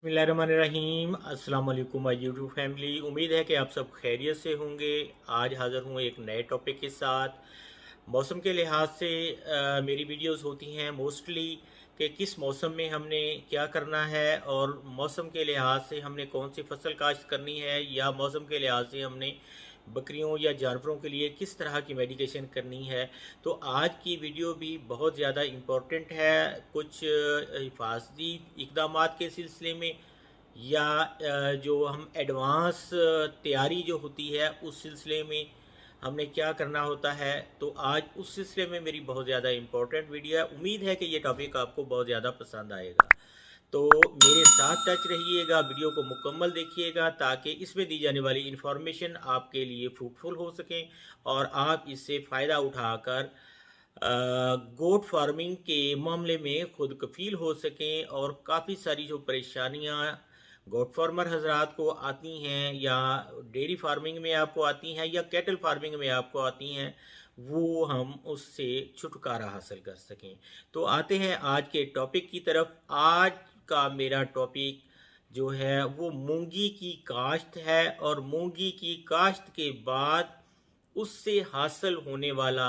बिस्मिल्लाहिर्रहमानिर्रहीम। अस्सलाम वालेकुम माय यूट्यूब फैमिली। उम्मीद है कि आप सब खैरियत से होंगे। आज हाज़िर हूँ एक नए टॉपिक के साथ। मौसम के लिहाज से मेरी वीडियोस होती हैं मोस्टली कि किस मौसम में हमने क्या करना है और मौसम के लिहाज से हमने कौन सी फसल काश्त करनी है, या मौसम के लिहाज से हमने बकरियों या जानवरों के लिए किस तरह की मेडिकेशन करनी है। तो आज की वीडियो भी बहुत ज़्यादा इम्पोर्टेंट है, कुछ हिफाजती इकदाम के सिलसिले में, या जो हम एडवांस तैयारी जो होती है उस सिलसिले में हमने क्या करना होता है। तो आज उस सिलसिले में मेरी बहुत ज़्यादा इम्पोर्टेंट वीडियो है। उम्मीद है कि ये टॉपिक आपको बहुत ज़्यादा पसंद आएगा। तो मेरे साथ टच रहिएगा, वीडियो को मुकम्मल देखिएगा ताकि इसमें दी जाने वाली इन्फॉर्मेशन आपके लिए फ्रूटफुल हो सकें और आप इससे फ़ायदा उठाकर गोट फार्मिंग के मामले में खुद कफील हो सकें। और काफ़ी सारी जो परेशानियां गोट फार्मर हजरात को आती हैं, या डेयरी फार्मिंग में आपको आती हैं, या कैटल फार्मिंग में आपको आती हैं, वो हम उससे छुटकारा हासिल कर सकें। तो आते हैं आज के टॉपिक की तरफ। आज का मेरा टॉपिक जो है वो मूंगी की काश्त है, और मूंगी की काश्त के बाद उससे हासिल होने वाला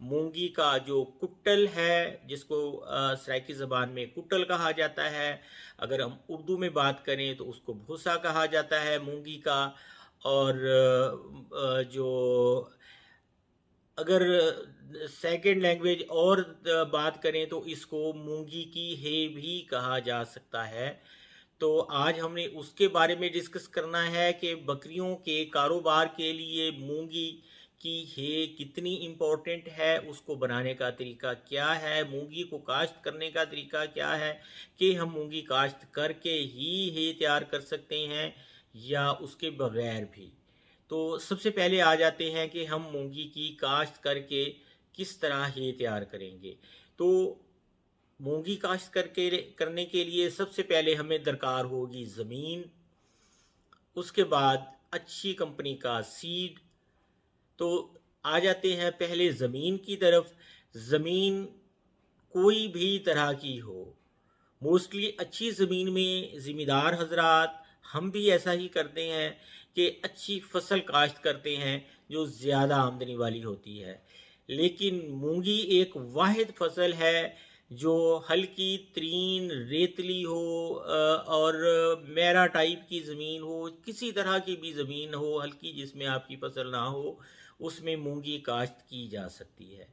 मूंगी का जो कुट्टल है, जिसको सराइकी ज़बान में कुट्टल कहा जाता है, अगर हम उर्दू में बात करें तो उसको भूसा कहा जाता है मूंगी का। और जो अगर सेकंड लैंग्वेज और बात करें तो इसको मूंगी की हे भी कहा जा सकता है। तो आज हमने उसके बारे में डिस्कस करना है कि बकरियों के कारोबार के लिए मूंगी की हे कितनी इम्पोर्टेंट है, उसको बनाने का तरीका क्या है, मूंगी को काश्त करने का तरीका क्या है, कि हम मूंगी काश्त करके ही हे तैयार कर सकते हैं या उसके बगैर भी। तो सबसे पहले आ जाते हैं कि हम मूंगी की काश्त करके किस तरह हे तैयार करेंगे। तो मूंगी काश्त करके करने के लिए सबसे पहले हमें दरकार होगी ज़मीन, उसके बाद अच्छी कंपनी का सीड। तो आ जाते हैं पहले ज़मीन की तरफ। ज़मीन कोई भी तरह की हो, मोस्टली अच्छी ज़मीन में ज़िम्मेदार हजरात, हम भी ऐसा ही करते हैं कि अच्छी फसल काश्त करते हैं जो ज़्यादा आमदनी वाली होती है। लेकिन मूंगी एक वाहिद फसल है जो हल्की तरीन रेतली हो, और मेरा टाइप की ज़मीन हो, किसी तरह की भी ज़मीन हो हल्की जिसमें आपकी फसल ना हो, उसमें मूंगी काश्त की जा सकती है।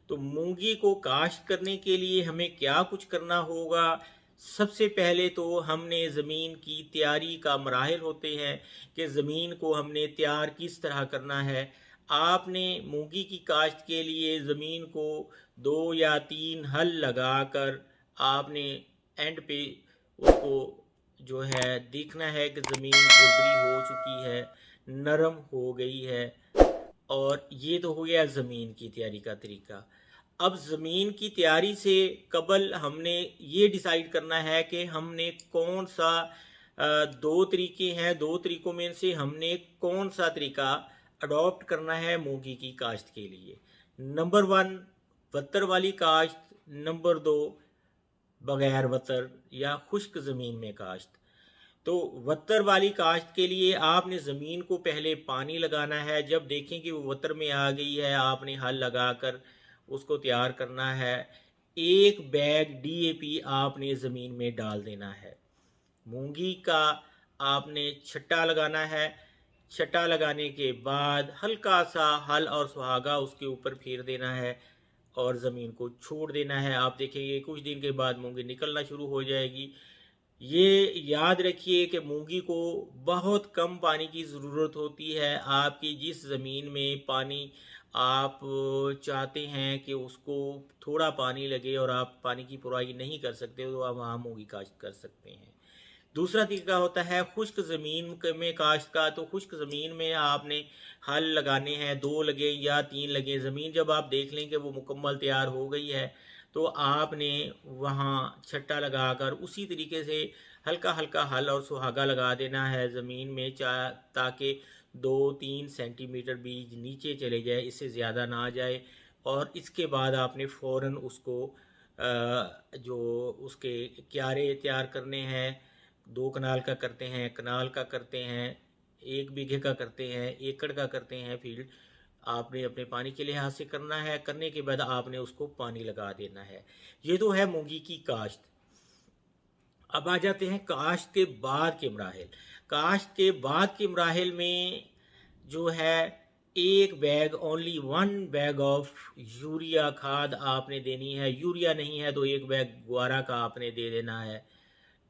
तो मूंगी को काश्त करने के लिए हमें क्या कुछ करना होगा। सबसे पहले तो हमने ज़मीन की तैयारी का मराहिल होते हैं कि ज़मीन को हमने तैयार किस तरह करना है। आपने मूंगी की काश्त के लिए ज़मीन को 2 या 3 हल लगाकर आपने एंड पे उसको जो है देखना है कि ज़मीन गुरबरी हो चुकी है, नरम हो गई है। और ये तो हो गया ज़मीन की तैयारी का तरीका। अब ज़मीन की तैयारी से कबल हमने ये डिसाइड करना है कि हमने कौन सा दो तरीके हैं, दो तरीकों में से हमने कौन सा तरीका अडॉप्ट करना है मूंगी की काश्त के लिए। नंबर 1 वत्तर वाली काश्त, नंबर 2 बगैर वत्तर या खुश्क ज़मीन में काश्त। तो वत्तर वाली काश्त के लिए आपने ज़मीन को पहले पानी लगाना है। जब देखें कि वो वत्तर में आ गई है, आपने हल लगाकर उसको तैयार करना है। 1 बैग डीएपी आपने ज़मीन में डाल देना है। मूंगी का आपने छट्टा लगाना है। छट्टा लगाने के बाद हल्का सा हल और सुहागा उसके ऊपर फेर देना है और ज़मीन को छोड़ देना है। आप देखेंगे कुछ दिन के बाद मूंगी निकलना शुरू हो जाएगी। ये याद रखिए कि मूंगी को बहुत कम पानी की ज़रूरत होती है। आपकी जिस ज़मीन में पानी आप चाहते हैं कि उसको थोड़ा पानी लगे और आप पानी की पुराई नहीं कर सकते, तो आप वहाँ मूंगी काश्त कर सकते हैं। दूसरा तरीका होता है खुश्क ज़मीन में काश्त का। तो खुश्क ज़मीन में आपने हल लगाने हैं, 2 लगे या 3 लगे। ज़मीन जब आप देख लें कि वो मुकम्मल तैयार हो गई है, तो आपने वहाँ छट्टा लगाकर उसी तरीके से हल्का हल्का हल और सुहागा लगा देना है ज़मीन में, ताकि 2-3 सेंटीमीटर बीज नीचे चले जाए, इससे ज़्यादा ना जाए। और इसके बाद आपने फ़ौरन उसको जो उसके क्यारे तैयार करने हैं, 2 कनाल का करते हैं, कनाल का करते हैं, 1 बीघे का करते हैं, एकड़ का करते हैं फील्ड, आपने अपने पानी के लिहाज से करना है। करने के बाद आपने उसको पानी लगा देना है। ये तो है मूंगी की काश्त। अब आ जाते हैं काश्त के बाद के मराहिल। काश्त के बाद के मराहिल में जो है, एक bag, only 1 bag of urea खाद आपने देनी है। यूरिया नहीं है तो 1 बैग ग्वारा का आपने दे देना है।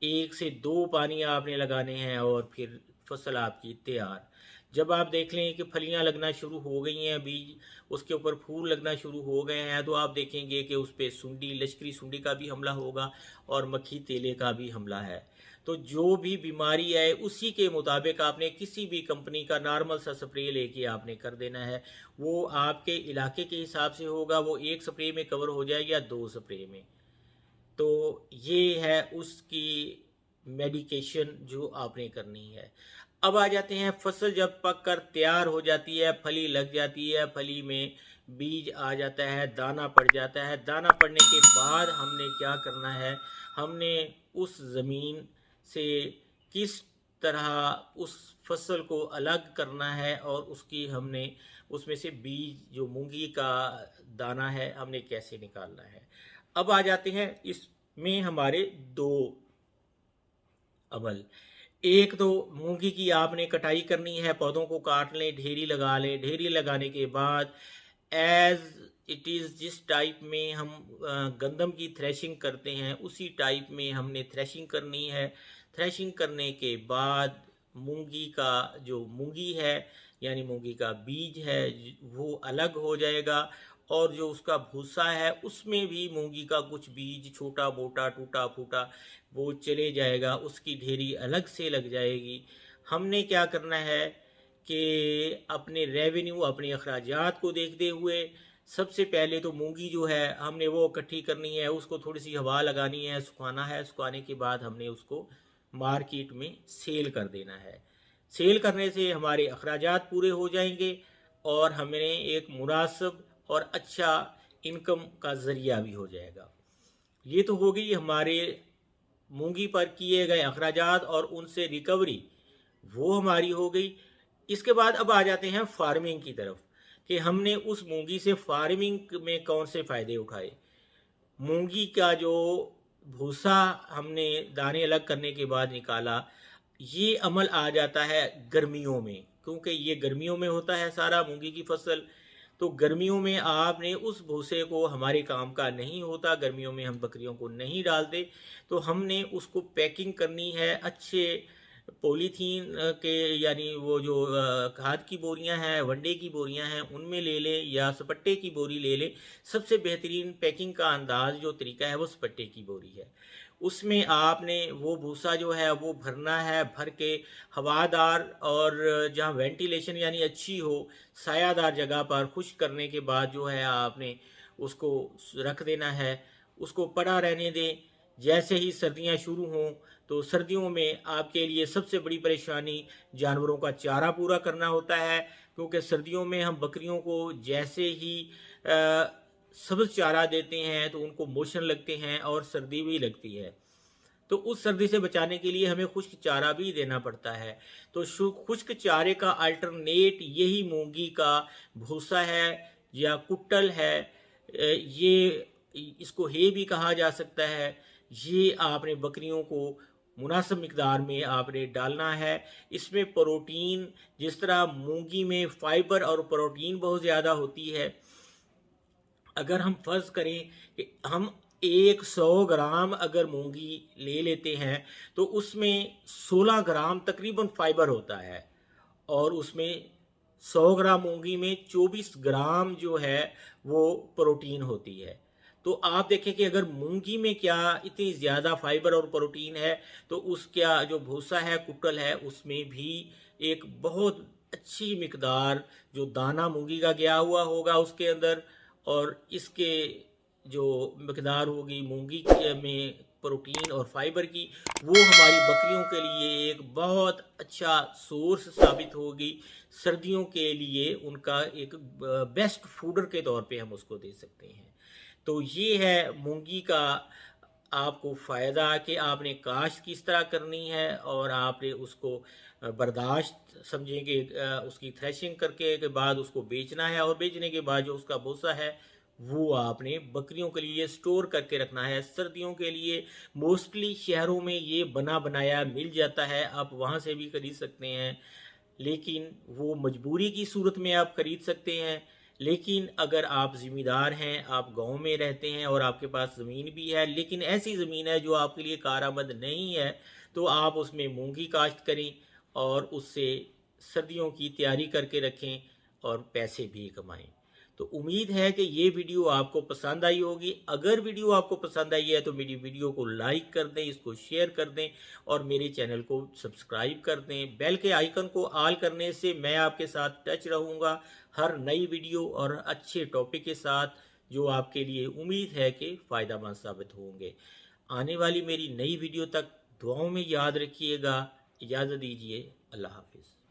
1 से 2 पानी आपने लगाने हैं और फिर फसल आपकी तैयार। जब आप देख लें कि फलियां लगना शुरू हो गई हैं, बीज उसके ऊपर फूल लगना शुरू हो गए हैं, तो आप देखेंगे कि उस पर सुंडी, लश्करी सुंडी का भी हमला होगा और मक्खी तेले का भी हमला है। तो जो भी बीमारी है उसी के मुताबिक आपने किसी भी कंपनी का नॉर्मल सा स्प्रे लेके आपने कर देना है। वो आपके इलाके के हिसाब से होगा, वो 1 स्प्रे में कवर हो जाए या 2 स्प्रे में। तो ये है उसकी मेडिकेशन जो आपने करनी है। अब आ जाते हैं, फसल जब पक कर तैयार हो जाती है, फली लग जाती है, फली में बीज आ जाता है, दाना पड़ जाता है। दाना पड़ने के बाद हमने क्या करना है, हमने उस ज़मीन से किस तरह उस फसल को अलग करना है और उसकी हमने उसमें से बीज, जो मूंगी का दाना है, हमने कैसे निकालना है। अब आ जाते हैं इसमें हमारे 2 अमल। एक तो मूंगी की आपने कटाई करनी है, पौधों को काट लें, ढेरी लगा लें। ढेरी लगाने के बाद एज इट इज़, जिस टाइप में हम गंदम की थ्रेशिंग करते हैं उसी टाइप में हमने थ्रेशिंग करनी है। थ्रेशिंग करने के बाद मूंगी का जो मूंगी है, यानी मूंगी का बीज है, वो अलग हो जाएगा और जो उसका भूसा है उसमें भी मूंगी का कुछ बीज छोटा मोटा टूटा फूटा वो चले जाएगा, उसकी ढेरी अलग से लग जाएगी। हमने क्या करना है कि अपने रेवेन्यू, अपने अखराजात को देखते हुए सबसे पहले तो मूंगी जो है हमने वो इकट्ठी करनी है, उसको थोड़ी सी हवा लगानी है, सुखाना है। सुखाने के बाद हमने उसको मार्केट में सेल कर देना है। सेल करने से हमारे अखराजात पूरे हो जाएंगे और हमें एक मुनासिब और अच्छा इनकम का ज़रिया भी हो जाएगा। ये तो हो गई हमारे मूंगी पर किए गए अखराजात और उनसे रिकवरी, वो हमारी हो गई। इसके बाद अब आ जाते हैं फार्मिंग की तरफ कि हमने उस मूंगी से फार्मिंग में कौन से फ़ायदे उठाए। मूंगी का जो भूसा हमने दाने अलग करने के बाद निकाला, ये अमल आ जाता है गर्मियों में, क्योंकि ये गर्मियों में होता है सारा मूंगी की फसल। तो गर्मियों में आपने उस भूसे को, हमारे काम का नहीं होता, गर्मियों में हम बकरियों को नहीं डालते, तो हमने उसको पैकिंग करनी है अच्छे पॉलीथीन के, यानी वो जो खाद की बोरियां हैं, वनडे की बोरियां हैं, उनमें ले लें या सपट्टे की बोरी ले लें। सबसे बेहतरीन पैकिंग का अंदाज जो तरीका है वो सपट्टे की बोरी है। उसमें आपने वो भूसा जो है वो भरना है, भर के हवादार और जहाँ वेंटिलेशन यानी अच्छी हो, सायादार जगह पर खुश्क करने के बाद जो है आपने उसको रख देना है, उसको पड़ा रहने दें। जैसे ही सर्दियाँ शुरू हों, तो सर्दियों में आपके लिए सबसे बड़ी परेशानी जानवरों का चारा पूरा करना होता है, क्योंकि सर्दियों में हम बकरियों को जैसे ही सब्ज़ चारा देते हैं तो उनको मोशन लगते हैं और सर्दी भी लगती है। तो उस सर्दी से बचाने के लिए हमें खुश्क चारा भी देना पड़ता है। तो खुश्क चारे का अल्टरनेट यही मूंगी का भूसा है या कुट्टल है। ये, इसको हे भी कहा जा सकता है। ये आपने बकरियों को मुनासिब मिकदार में आपने डालना है। इसमें प्रोटीन, जिस तरह मूंगी में फाइबर और प्रोटीन बहुत ज़्यादा होती है, अगर हम फर्ज करें कि हम 100 ग्राम अगर मूंगी ले लेते हैं तो उसमें 16 ग्राम तकरीबन फाइबर होता है और उसमें 100 ग्राम मूंगी में 24 ग्राम जो है वो प्रोटीन होती है। तो आप देखें कि अगर मूंगी में क्या इतनी ज़्यादा फाइबर और प्रोटीन है, तो उसका जो भूसा है, कुट्टल है, उसमें भी एक बहुत अच्छी मिकदार जो दाना मूंगी का गया हुआ होगा उसके अंदर, और इसके जो मकदार होगी मूंगी में प्रोटीन और फाइबर की, वो हमारी बकरियों के लिए एक बहुत अच्छा सोर्स साबित होगी। सर्दियों के लिए उनका एक बेस्ट फूडर के तौर पे हम उसको दे सकते हैं। तो ये है मूंगी का आपको फ़ायदा कि आपने काश्त किस तरह करनी है और आपने उसको बर्दाश्त समझें कि उसकी थ्रेशिंग करके के बाद उसको बेचना है और बेचने के बाद जो उसका भूसा है वो आपने बकरियों के लिए स्टोर करके रखना है। सर्दियों के लिए मोस्टली शहरों में ये बना बनाया मिल जाता है, आप वहाँ से भी खरीद सकते हैं, लेकिन वो मजबूरी की सूरत में आप खरीद सकते हैं। लेकिन अगर आप ज़िम्मेदार हैं, आप गाँव में रहते हैं और आपके पास ज़मीन भी है, लेकिन ऐसी ज़मीन है जो आपके लिए कारआमद नहीं है, तो आप उसमें मूँग काश्त करें और उससे सर्दियों की तैयारी करके रखें और पैसे भी कमाएँ। तो उम्मीद है कि ये वीडियो आपको पसंद आई होगी। अगर वीडियो आपको पसंद आई है तो मेरी वीडियो को लाइक कर दें, इसको शेयर कर दें और मेरे चैनल को सब्सक्राइब कर दें। बेल के आइकन को ऑल करने से मैं आपके साथ टच रहूँगा हर नई वीडियो और अच्छे टॉपिक के साथ, जो आपके लिए उम्मीद है कि फ़ायदेमंद साबित होंगे। आने वाली मेरी नई वीडियो तक दुआओं में याद रखिएगा। इजाज़त दीजिए। अल्लाह हाफ़िज़।